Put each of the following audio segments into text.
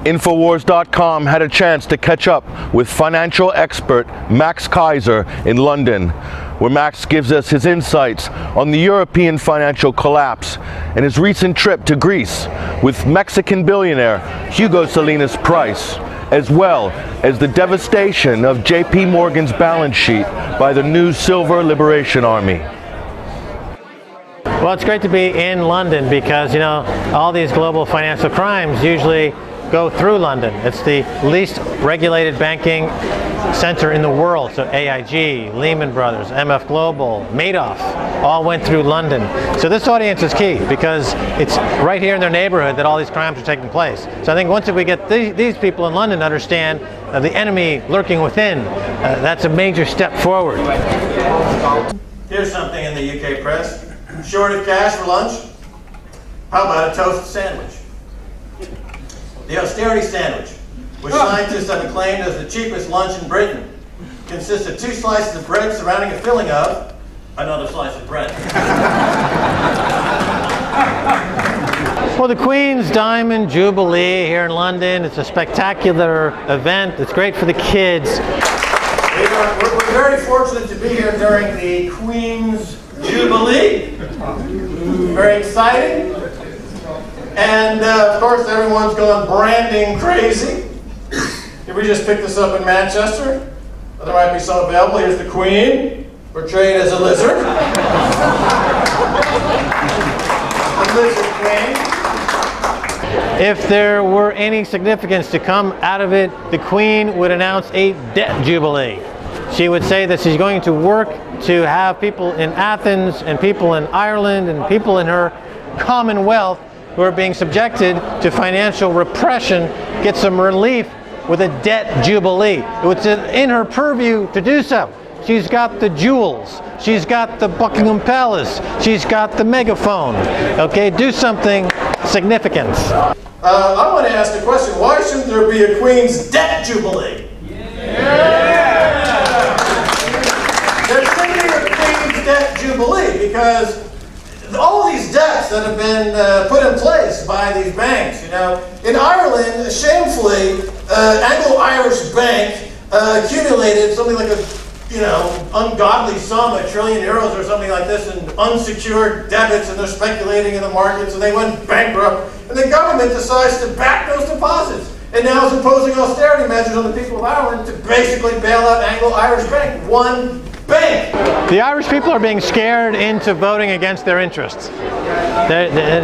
Infowars.com had a chance to catch up with financial expert Max Keiser in London, where Max gives us his insights on the European financial collapse and his recent trip to Greece with Mexican billionaire Hugo Salinas Price, as well as the devastation of JP Morgan's balance sheet by the new Silver Liberation Army. Well, it's great to be in London because, you know, all these global financial crimes usually go through London. It's the least regulated banking center in the world. So AIG, Lehman Brothers, MF Global, Madoff all went through London. So this audience is key because it's right here in their neighborhood that all these crimes are taking place. So I think once we get these people in London to understand the enemy lurking within, that's a major step forward. Here's something in the UK press. Short of cash for lunch? How about a toast sandwich? The austerity sandwich, which scientists have acclaimed as the cheapest lunch in Britain, consists of 2 slices of bread surrounding a filling of another slice of bread. Well, the Queen's Diamond Jubilee here in London, it's a spectacular event. It's great for the kids. We're very fortunate to be here during the Queen's Jubilee. Very exciting. And of course everyone's gone branding crazy. Did we just pick this up in Manchester? Well, there might be some available. Here's the Queen, portrayed as a lizard. The lizard Queen. If there were any significance to come out of it, the Queen would announce a debt jubilee. She would say that she's going to work to have people in Athens and people in Ireland and people in her Commonwealth who are being subjected to financial repression get some relief with a debt jubilee. It's in her purview to do so. She's got the jewels. She's got the Buckingham Palace. She's got the megaphone. Okay, do something significant. I want to ask the question, why shouldn't there be a Queen's debt jubilee? There should be a Queen's debt jubilee because all these debts that have been put in place by these banks, you know. In Ireland, shamefully, Anglo-Irish Bank accumulated something like a, ungodly sum, €1 trillion or something like this in unsecured debits, and they're speculating in the markets, and they went bankrupt. And the government decides to back those deposits, and now is imposing austerity measures on the people of Ireland to basically bail out Anglo-Irish Bank. One bank. The Irish people are being scared into voting against their interests.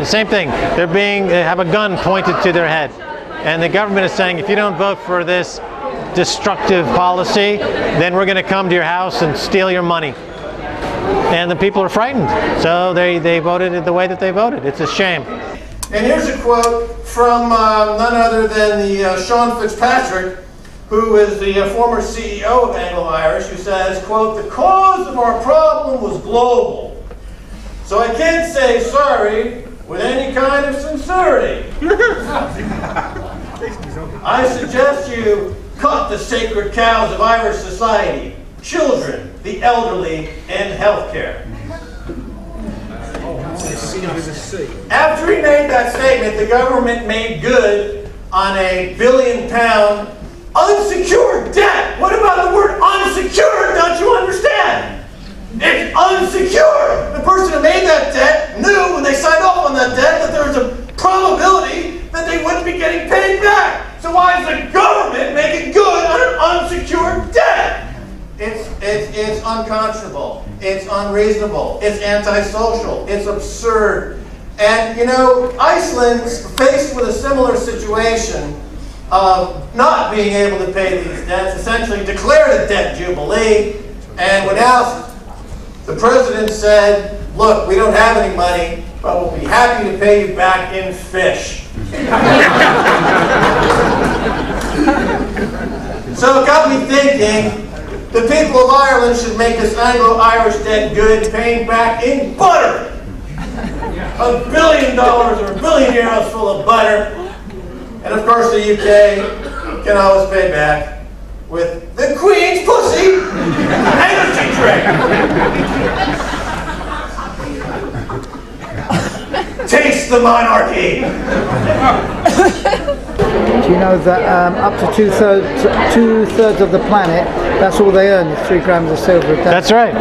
Same thing. They have a gun pointed to their head. And the government is saying, if you don't vote for this destructive policy, then we're going to come to your house and steal your money. And the people are frightened. So they voted the way that they voted. It's a shame. And here's a quote from none other than the Sean Fitzpatrick, who is the former CEO of Anglo-Irish, who says, quote, "The cause of our problem was global. So I can't say sorry with any kind of sincerity. I suggest you cut the sacred cows of Irish society, children, the elderly, and healthcare." After he made that statement, the government made good on a £1 billion unsecured debt. What about the word unsecured? Don't you understand? It's unsecured. The person who made that debt knew when they signed off on that debt that there was a probability that they wouldn't be getting paid back. So why is the government making good on an unsecured debt? It's unconscionable. It's unreasonable. It's antisocial. It's absurd. And, Iceland's faced with a similar situation of not being able to pay these debts, essentially declared a debt jubilee, and when asked, the president said, "Look, we don't have any money, but we'll be happy to pay you back in fish." So it got me thinking, the people of Ireland should make this Anglo-Irish debt good, paying back in butter. $1 billion or €1 billion full of butter. And of course the UK can always pay back with the Queen's pussy energy drink. Taste the monarchy. Do you know that up to two-thirds of the planet, that's all they earn, is 3 grams of silver a day? That's right.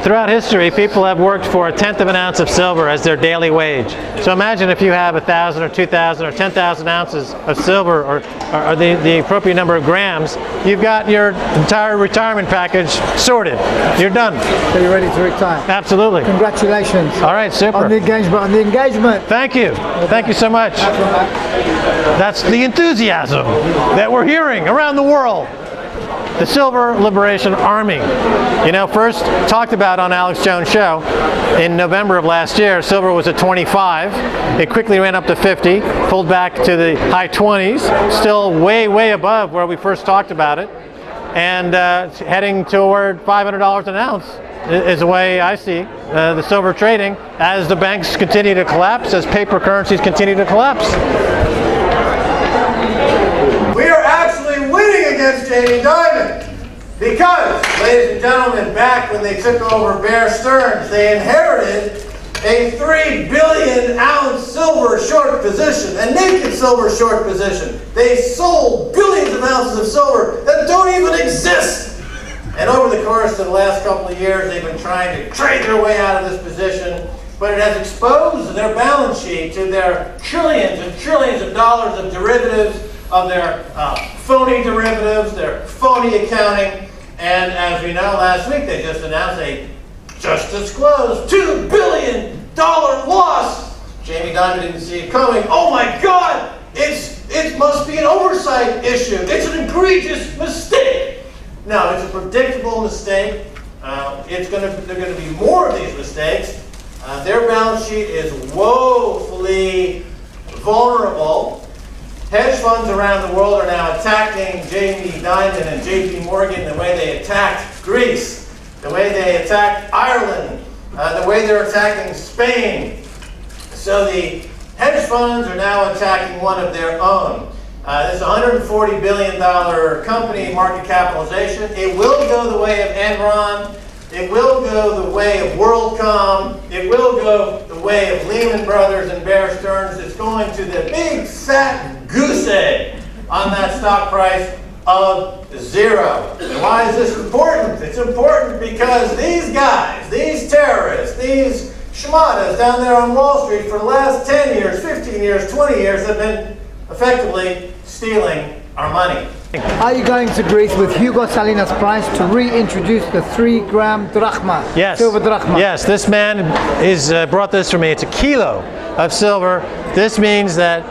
Throughout history, people have worked for 1/10 of an ounce of silver as their daily wage. So imagine if you have 1,000 or 2,000 or 10,000 ounces of silver, or the appropriate number of grams, you've got your entire retirement package sorted. You're done. So you're ready to retire? Absolutely. Congratulations. All right, super. On the engagement. Thank you. Thank you so much. That's the enthusiasm that we're hearing around the world. The Silver Liberation Army. You know, first talked about on Alex Jones Show in November of last year, silver was at 25. It quickly ran up to 50, pulled back to the high 20s, still way, way above where we first talked about it, and heading toward $500 an ounce is the way I see the silver trading as the banks continue to collapse, as paper currencies continue to collapse. We are actually winning against Jamie Dimon because, ladies and gentlemen, back when they took over Bear Stearns, they inherited a 3 billion ounce silver short position, a naked silver short position. They sold billions of ounces of silver that don't even exist. And over the course of the last couple of years, they've been trying to trade their way out of this position, but it has exposed their balance sheet to their trillions and trillions of dollars of derivatives, of their phony derivatives, their phony accounting, and as we know, last week they just announced a just disclosed $2 billion loss. Jamie Dimon didn't see it coming. Oh my God! It must be an oversight issue. It's an egregious mistake. No, it's a predictable mistake. There are going to be more of these mistakes. Their balance sheet is woefully vulnerable. Hedge funds around the world are now attacking Jamie Dimon and JP Morgan the way they attacked Greece, the way they attacked Ireland, the way they're attacking Spain. So the hedge funds are now attacking one of their own. This $140 billion company market capitalization. It will go the way of Enron. It will go the way of WorldCom. It will go the way of Lehman Brothers and Bear Stearns. It's going to the big fat goose egg on that stock price of 0. And why is this important? It's important because these guys, these terrorists, these schmatas down there on Wall Street for the last 10 years, 15 years, 20 years have been effectively stealing our money. Are you going to Greece with Hugo Salinas Price to reintroduce the 3-gram drachma? Yes. Silver drachma. Yes, this man is brought this for me. It's a kilo of silver. This means that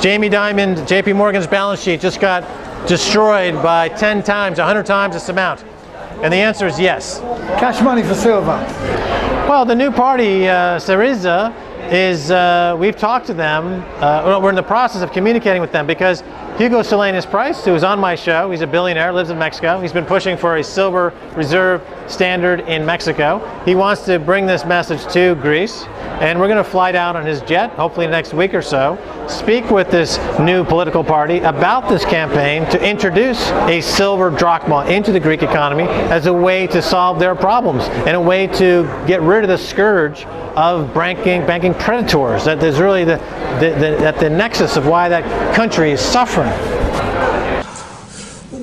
Jamie Dimon, JP Morgan's balance sheet just got destroyed by 10 times, 100 times this amount. And the answer is yes. Cash money for silver. Well, the new party, Syriza, is, we've talked to them, we're in the process of communicating with them because Hugo Salinas Price, who is on my show, he's a billionaire, lives in Mexico. He's been pushing for a silver reserve standard in Mexico. He wants to bring this message to Greece, and we're going to fly down on his jet, hopefully next week or so, speak with this new political party about this campaign to introduce a silver drachma into the Greek economy as a way to solve their problems and a way to get rid of the scourge of banking predators. That is really at the nexus of why that country is suffering.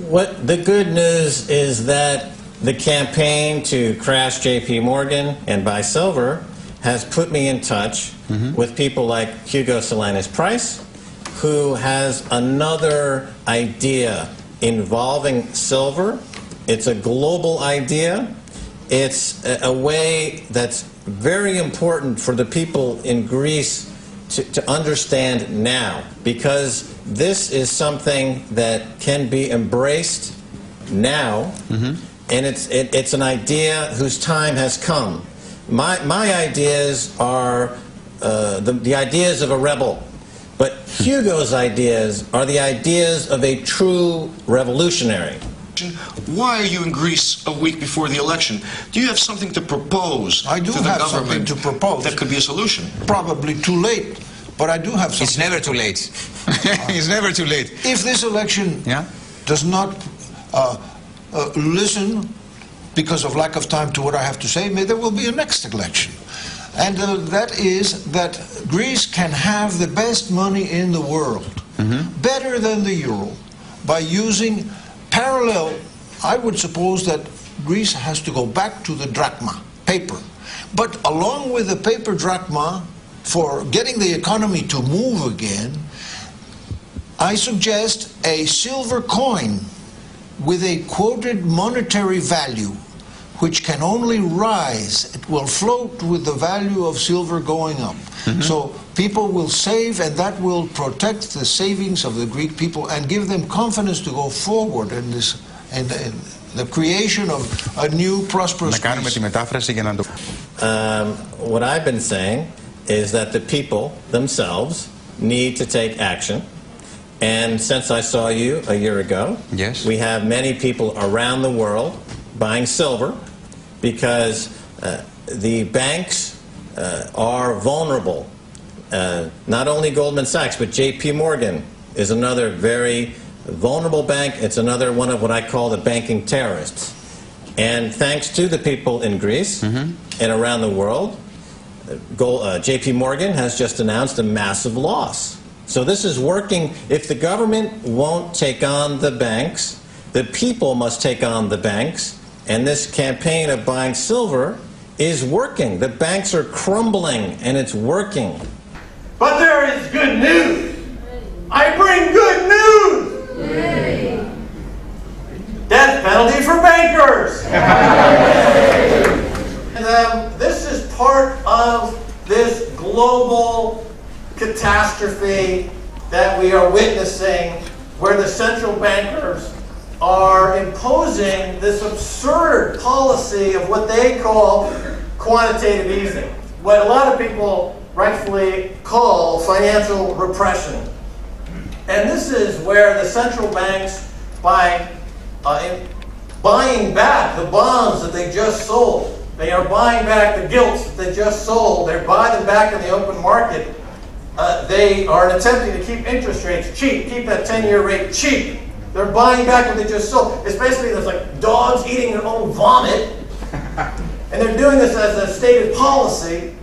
What the good news is that the campaign to crash JP Morgan and buy silver has put me in touch with people like Hugo Salinas Price, who has another idea involving silver. It's a global idea. It's a way that's very important for the people in Greece to understand now, because this is something that can be embraced now, and it's an idea whose time has come. My ideas are the ideas of a rebel, but Hugo's ideas are the ideas of a true revolutionary. Why are you in Greece a week before the election? Do you have something to propose I do to the have government something to propose. that could be a solution? Probably too late, but I do have something. It's never too late. It's never too late. If this election does not listen because of lack of time to what I have to say, maybe there will be a next election. And that is that Greece can have the best money in the world. better than the euro by using parallel. I would suppose that Greece has to go back to the drachma, paper. But along with the paper drachma, for getting the economy to move again, I suggest a silver coin with a quoted monetary value, which can only rise. It will float with the value of silver going up. So people will save, and that will protect the savings of the Greek people and give them confidence to go forward in this, in the creation of a new prosperous Greece. What I've been saying is that the people themselves need to take action. And since I saw you a year ago, yes, we have many people around the world buying silver because the banks are vulnerable. Not only Goldman Sachs, but JP Morgan is another very vulnerable bank. It's another one of what I call the banking terrorists. And thanks to the people in Greece and around the world, JP Morgan has just announced a massive loss. So this is working. If the government won't take on the banks, the people must take on the banks. And this campaign of buying silver is working. The banks are crumbling, and it's working. But there is good news. I bring good news. Death penalty for bankers. And this is part of this global catastrophe that we are witnessing, where the central bankers are imposing this absurd policy of what they call quantitative easing, what a lot of people rightfully call financial repression. And this is where the central banks, by buying back the bonds that they just sold, they are buying back the gilts that they just sold, they buy them back in the open market. They are attempting to keep interest rates cheap, keep that 10-year rate cheap. They're buying back what they just sold. It's basically there's like dogs eating their own vomit. And they're doing this as a stated policy.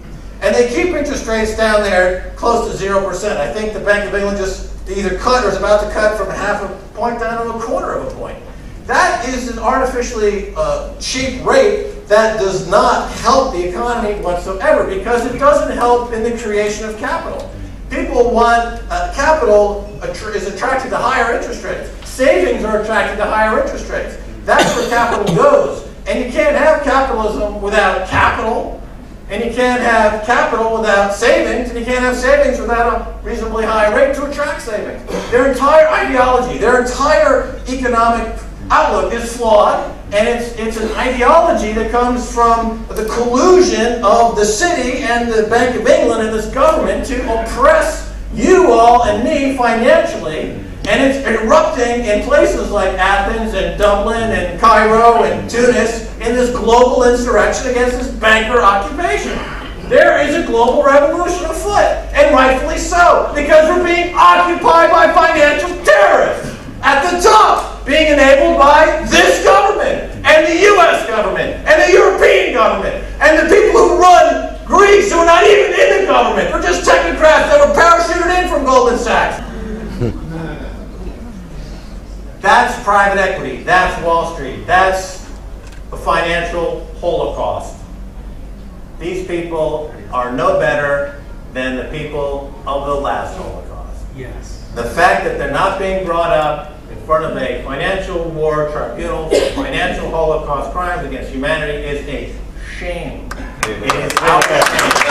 And they keep interest rates down there close to 0%. I think the Bank of England just either cut or is about to cut from half a point down to a quarter of a point. That is an artificially cheap rate that does not help the economy whatsoever, because it doesn't help in the creation of capital. People want capital is attracted to higher interest rates. Savings are attracted to higher interest rates. That's where capital goes. And you can't have capitalism without capital, and you can't have capital without savings, and you can't have savings without a reasonably high rate to attract savings. Their entire ideology, their entire economic outlook is flawed, and it's an ideology that comes from the collusion of the city and the Bank of England and this government to oppress you all and me financially. And it's erupting in places like Athens and Dublin and Cairo and Tunis in this global insurrection against this banker occupation. There is a global revolution afoot, and rightfully so, because we're being occupied by financial terrorists at the top, being enabled by this government and the US government and the European government and the people who run Greece, who are not even in the government. They're just technocrats that were parachuted in from Goldman Sachs. That's private equity. That's Wall Street. That's the financial holocaust. These people are no better than the people of the last holocaust. Yes. The fact that they're not being brought up in front of a financial war tribunal for financial holocaust crimes against humanity is a shame. It is outrageous.